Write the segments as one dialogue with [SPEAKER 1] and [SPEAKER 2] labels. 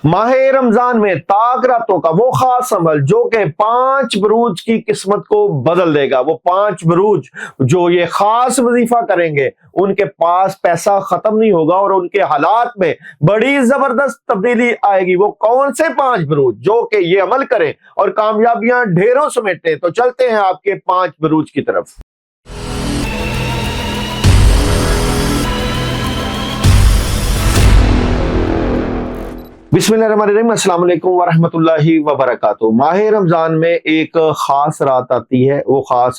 [SPEAKER 1] माह रमजान में ताक रातों का वो खास अमल जो कि 5 बरूज की किस्मत को बदल देगा। वो 5 बरूज जो ये खास वजीफा करेंगे उनके पास पैसा खत्म नहीं होगा और उनके हालात में बड़ी जबरदस्त तब्दीली आएगी। वो कौन से 5 बरूज जो कि ये अमल करें और कामयाबियां ढेरों समेटे। तो चलते हैं आपके 5 बरूज की तरफ। बिस्मिल्लाहिर्रहमानिर्रहीम, अस्सलाम वालेकुम वरहमतुल्लाहि वबरकातुहू। माह रमजान में एक खास रात आती है। वो खास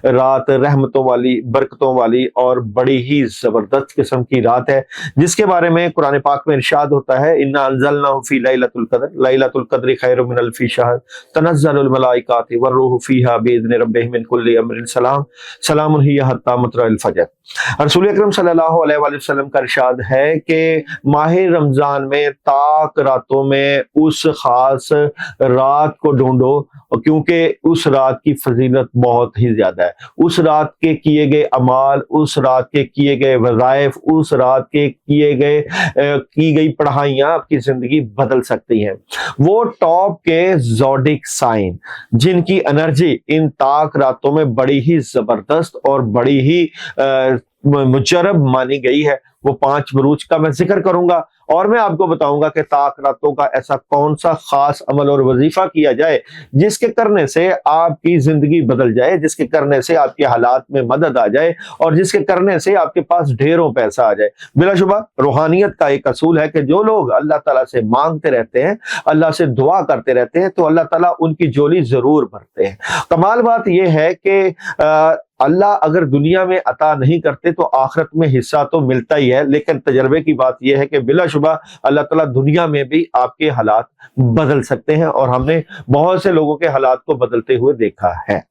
[SPEAKER 1] रात रहमतों वाली, बरकतों वाली और बड़ी ही जबरदस्त किस्म की रात है, जिसके बारे में कुरान पाक में इरशाद होता है, इन्ना अंज़लनाहु फी लैलतुल क़द्र, लैलतुल क़द्रि खैरुम मिनल अल्फ़ि शहर, तनज़्ज़लुल मलाइकातु वर्रूहु फ़ीहा बिइज़्नि रब्बिहिम मिन कुल्लि अम्रिन सलाम, सलामुन हिय हत्ता मतलअल फ़जर। रसूल अकरम सल्लल्लाहु अलैहि वसल्लम का इरशाद है कि माह रमजान में ताक रातों में उस खास रात को ढूंढो, क्योंकि उस रात की फजीलत बहुत ही ज्यादा है। उस रात के किए गए अमाल, उस रात के किए गए वज़ाइफ, उस रात के की गई पढ़ाइयां आपकी जिंदगी बदल सकती हैं। वो टॉप के ज़ोडिक साइन जिनकी एनर्जी इन ताक रातों में बड़ी ही जबरदस्त और बड़ी ही मुजरब मानी गई है, वो 5 बरूज का मैं जिक्र करूंगा और मैं आपको बताऊंगा कि ताक रातों का ऐसा कौन सा खास अमल और वजीफा किया जाए जिसके करने से आपकी जिंदगी बदल जाए, जिसके करने से आपके हालात में मदद आ जाए और जिसके करने से आपके पास ढेरों पैसा आ जाए। बिलाशुबा रूहानियत का एक असूल है कि जो लोग अल्लाह ताला से मांगते रहते हैं, अल्लाह से दुआ करते रहते हैं, तो अल्लाह ताला उनकी झोली जरूर भरते हैं। कमाल बात यह है कि अल्लाह अगर दुनिया में अता नहीं करते तो आखिरत में हिस्सा तो मिलता ही है, लेकिन तजर्बे की बात यह है कि बिलाशुबा अल्लाह ताला दुनिया में भी आपके हालात बदल सकते हैं और हमने बहुत से लोगों के हालात को बदलते हुए देखा है।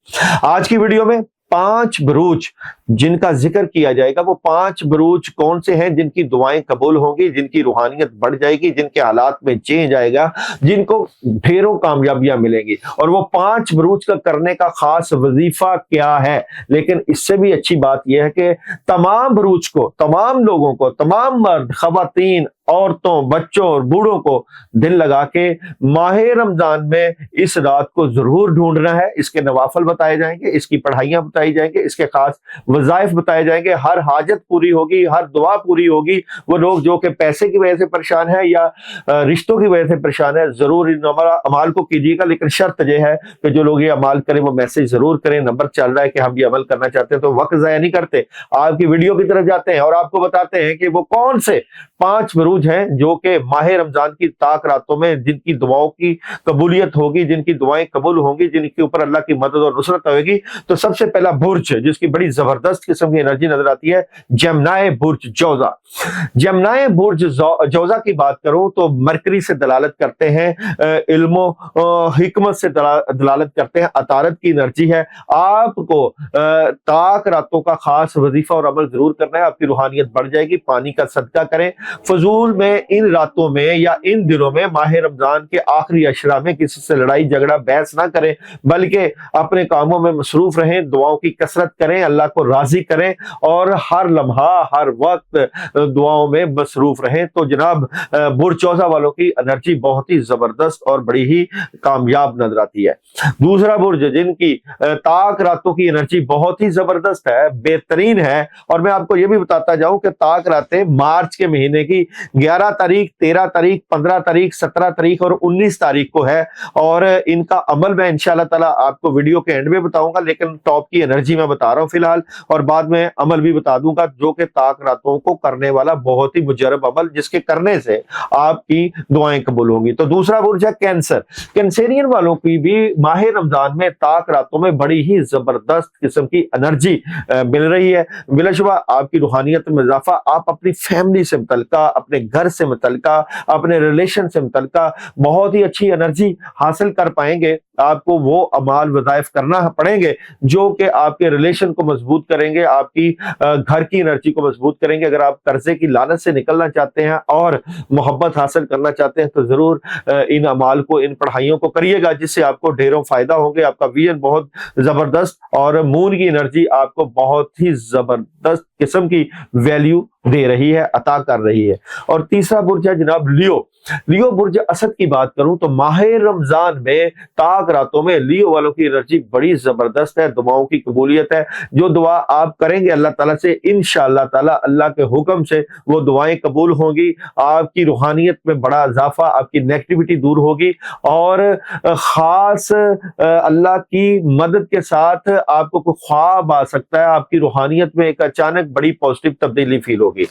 [SPEAKER 1] आज की वीडियो में 5 बरूज जिनका जिक्र किया जाएगा, वो 5 बरूज कौन से हैं जिनकी दुआएं कबूल होंगी, जिनकी रूहानियत बढ़ जाएगी, जिनके हालात में चेंज आएगा, जिनको ढेरों कामयाबियां मिलेंगी। और वो 5 बरूज का करने का खास वजीफा क्या है। लेकिन इससे भी अच्छी बात यह है कि तमाम बरूज को, तमाम लोगों को, तमाम मर्द, खवातीन, औरतों, बच्चों और बूढ़ों को दिल लगा के माह रमजान में इस रात को जरूर ढूंढना है। इसके नवाफल बताए जाएंगे, इसकी पढ़ाइयां बताई जाएंगे, इसके खास वज़ाइफ बताए जाएंगे, हर हाजत पूरी होगी, हर दुआ पूरी होगी। वो लोग जो कि पैसे की वजह से परेशान है या रिश्तों की वजह से परेशान है, जरूर इन अमाल को कीजिएगा। लेकिन शर्त यह है कि जो लोग ये अमाल करें वो मैसेज जरूर करें। नंबर चल रहा है कि हम ये अमल करना चाहते हैं, तो वक्त जाया नहीं करते, आपकी वीडियो की तरफ जाते हैं और आपको बताते हैं कि वो कौन से 5 बरूज हैं जो कि माह रमजान की ताक रातों में जिनकी दुआओं की कबूलियत होगी, जिनकी दुआएं कबूल होंगी, जिनके ऊपर अल्लाह की मदद और नुसरत होगी। तो सबसे पहला बुर्ज जिसकी बड़ी जबरदस्त किस्म की एनर्जी नजर आती है, जमनाए बुर्ज जौजा। जमनाए बुर्ज जौजा की बात करूं तो मरकरी से दलालत करते हैं, इल्मो हिकमत से दलालत करते हैं, अतारत की एनर्जी है। आपको ताक रातों का खास वजीफा और अमल जरूर करना है, आपकी रूहानियत बढ़ जाएगी। पानी का सदका करें फजूल में, इन रातों में या इन दिनों में, माह रमजान के आखिरी अशरा में किसी से लड़ाई झगड़ा बहस ना करें, बल्कि अपने कामों में मसरूफ रहें, दुआओं की कसरत करें, अल्लाह को राजी करें और हर लम्हा हर वक्त दुआओं में मसरूफ रहें। तो जनाब बुर्ज जौजा वालों की एनर्जी बहुत ही जबरदस्त और बड़ी ही कामयाब नजर आती है। दूसरा बुर्ज जिनकी ताक रातों की एनर्जी बहुत ही जबरदस्त है, बेहतरीन है, और मैं आपको यह भी बताता जाऊं कि ताक रातें मार्च के महीने की 11 तारीख, 13 तारीख, 15 तारीख, 17 तारीख और 19 तारीख को है। और इनका अमल मैं इंशाअल्लाह ताला आपको वीडियो के एंड में बताऊंगा, लेकिन टॉप की एनर्जी मैं बता रहा हूं फिलहाल, और बाद में अमल भी बता दूंगा जो कि ताक रातों को करने वाला बहुत ही मुजरब अमल, जिसके करने से आपकी दुआएं कबूल होंगी। तो दूसरा बुर्ज है कैंसर। कैंसेरियन वालों की भी माह रमजान में ताक रातों में बड़ी ही जबरदस्त किस्म की एनर्जी मिल रही है। बिलाशुबा आपकी रूहानियत में इजाफा, आप अपनी फैमिली से मुतल्लिका, अपने घर से मुतल्लिका, अपने रिलेशन से मुतल्लिका बहुत ही अच्छी एनर्जी हासिल कर पाएंगे। आपको वो अमाल वज़ाइफ करना पड़ेंगे जो कि आपके रिलेशन को मजबूत करेंगे, आपकी घर की एनर्जी को मजबूत करेंगे। अगर आप कर्जे की लानत से निकलना चाहते हैं और मोहब्बत हासिल करना चाहते हैं तो जरूर इन अमाल को, इन पढ़ाइयों को करिएगा, जिससे आपको ढेरों फायदा होंगे। आपका विजन बहुत जबरदस्त और मून की एनर्जी आपको बहुत ही जबरदस्त किस्म की वैल्यू दे रही है, अता कर रही है। और तीसरा बुर्ज है जनाब लियो। लियो बुर्ज असद की बात करूं तो माह रमजान में ताक रातों में लियो वालों की एनर्जी बड़ी जबरदस्त है, दुआओं की कबूलियत है। जो दुआ आप करेंगे अल्लाह ताला से, इंशाअल्लाह ताला अल्लाह के हुक्म से वो दुआएं कबूल होंगी। आपकी रूहानियत में बड़ा इजाफा, आपकी नेगेटिविटी दूर होगी और खास अल्लाह की मदद के साथ आपको कोई ख्वाब आ सकता है, आपकी रूहानियत में एक अचानक बड़ी पॉजिटिव तब्दीली फील होगी।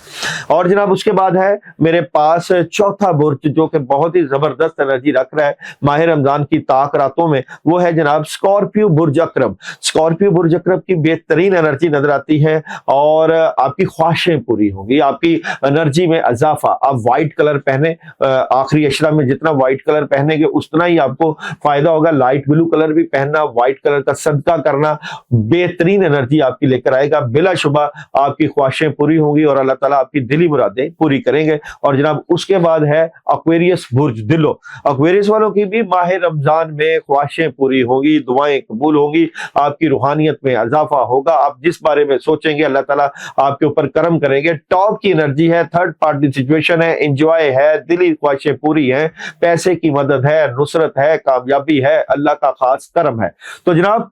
[SPEAKER 1] और जनाब उसके बाद है मेरे पास चौथा बुर्ज जो कि बहुत ही जबरदस्त एनर्जी रख रहा है माह रमजान की ताक रातों में, वो है जनाब स्कॉर्पियो बुर्ज अकरब। स्कॉर्पियो बुर्ज अकरब की बेहतरीन एनर्जी नजर आती है और आपकी ख्वाहिशें पूरी होंगी, आपकी एनर्जी में इजाफा। आप व्हाइट कलर पहने, आखिरी अशरा में जितना व्हाइट कलर पहनेंगे उतना ही आपको फायदा होगा। लाइट ब्लू कलर भी पहनना, व्हाइट कलर का सदका करना बेहतरीन एनर्जी आपकी लेकर आएगा। बिलाशुबा आपकी ख्वाहिशें पूरी होंगी और अल्लाह ताला आपकी दिली मुरादें पूरी करेंगे। और जनाब उसके बाद है एक्वेरियस बुर्ज दिलो। एक्वेरियस वालों की भी माह रमजान में ख्वाहिशें पूरी होंगी, दुआएं कबूल होंगी, आपकी रूहानियत में इजाफा होगा। आप जिस बारे में सोचेंगे अल्लाह ताला आपके ऊपर करम करेंगे। टॉप की एनर्जी है, थर्ड पार्टी सिचुएशन है, एंजॉय है, दिली ख्वाहिशें पूरी हैं, पैसे की मदद है, नुसरत है, कामयाबी है, अल्लाह का खास करम है। तो जनाब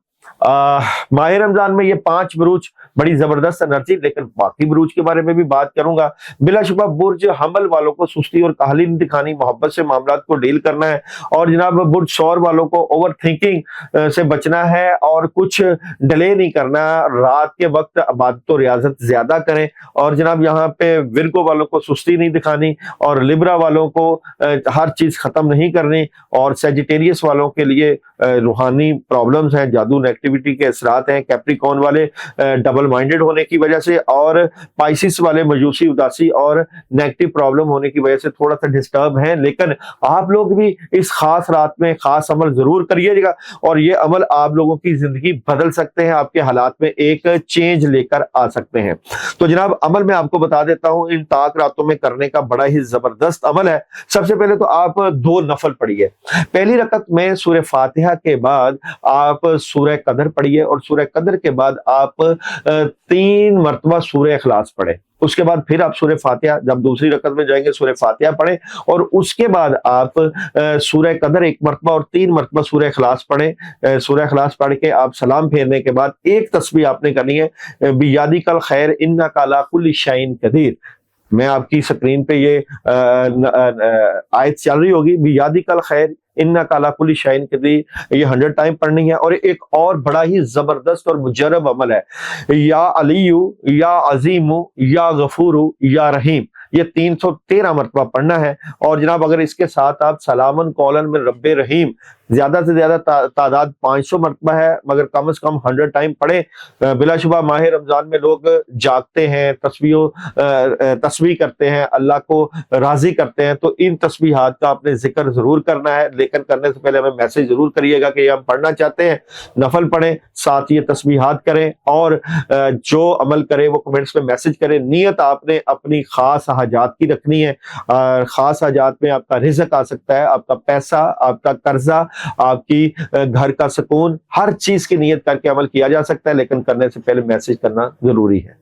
[SPEAKER 1] माह रमजान में ये 5 बुरूज बड़ी जबरदस्त एनर्जी, लेकिन बाकी बुरूज के बारे में भी बात करूंगा। बिलाशुबा बुर्ज हमल वालों को सुस्ती और काहली नहीं दिखानी, मोहब्बत से मामलात को डील करना है। और जनाब बुर्ज सौर वालों को ओवर थिंकिंग से बचना है और कुछ डिले नहीं करना, रात के वक्त इबादत और रियाजत ज्यादा करें। और जनाब यहाँ पे विर्गो वालों को सुस्ती नहीं दिखानी और लिब्रा वालों को हर चीज खत्म नहीं करनी। और सेजिटेरियस वालों के लिए रूहानी प्रॉब्लम्स हैं, जादू नेगेटिविटी के असरात हैं। कैप्रिकॉर्न वाले डबल माइंडेड होने की वजह से और पाइसिस वाले मजूसी उदासी और नेगेटिव प्रॉब्लम होने की वजह से थोड़ा सा डिस्टर्ब हैं। लेकिन आप लोग भी इस खास रात में खास अमल जरूर करिएगा और ये अमल आप लोगों की जिंदगी बदल सकते हैं, आपके हालात में एक चेंज लेकर आ सकते हैं। तो जनाब अमल मैं आपको बता देता हूं, इन ताक रातों में करने का बड़ा ही जबरदस्त अमल है। सबसे पहले तो आप 2 नफल पढ़िए। पहली रकत में सूरह फातिहा के बाद आप सूरह कदर पढ़िए और सूरह कदर के बाद आप 3 मरतबा सूरह इखलास पढ़े। उसके बाद फिर आप सूरह फातिहा, जब दूसरी रकत में जाएंगे सूरह फातिहा पढ़ें और उसके बाद आप सूरह कदर 1 मरतबा और 3 मरतबा सूरह इखलास पढ़ें। सूरह इखलास पढ़ के आप सलाम फेरने के बाद एक तस्बीह आपने करनी है, बियादी कल खैर इन्नका अला कुल्ली शैइन कदीर। मैं आपकी स्क्रीन पे ये आयत चल रही होगी, बियादी कल खैर इन्ना काला कुली शाइन कदीर, ये 100 टाइम पढ़नी है। और एक और बड़ा ही जबरदस्त और मुजरब अमल है, या अलीयू या अजीमू या गफूरू या रहीम, ये 313 मरतबा पढ़ना है। और जनाब अगर इसके साथ आप सलामन कौलन में रब्बे रहीम, ज्यादा से ज्यादा तादाद 500 मरतबा है, मगर कम से कम 100 टाइम पढ़े। बिलाशुबा माह रमजान में लोग जागते हैं, तस्बीह करते हैं, अल्लाह को राजी करते हैं। तो इन तस्बीहात का आपने जिक्र जरूर करना है, लेकिन करने से पहले हमें मैसेज जरूर करिएगा कि हम पढ़ना चाहते हैं। नफल पढ़ें, साथ ये तस्बीहात करें और जो अमल करे वो कमेंट्स में मैसेज करें। नियत आपने अपनी खास हाजात की रखनी है। खास हाजात में आपका रिज़्क आ सकता है, आपका पैसा, आपका कर्जा, आपकी घर का सुकून, हर चीज की नियत करके अमल किया जा सकता है, लेकिन करने से पहले मैसेज करना जरूरी है।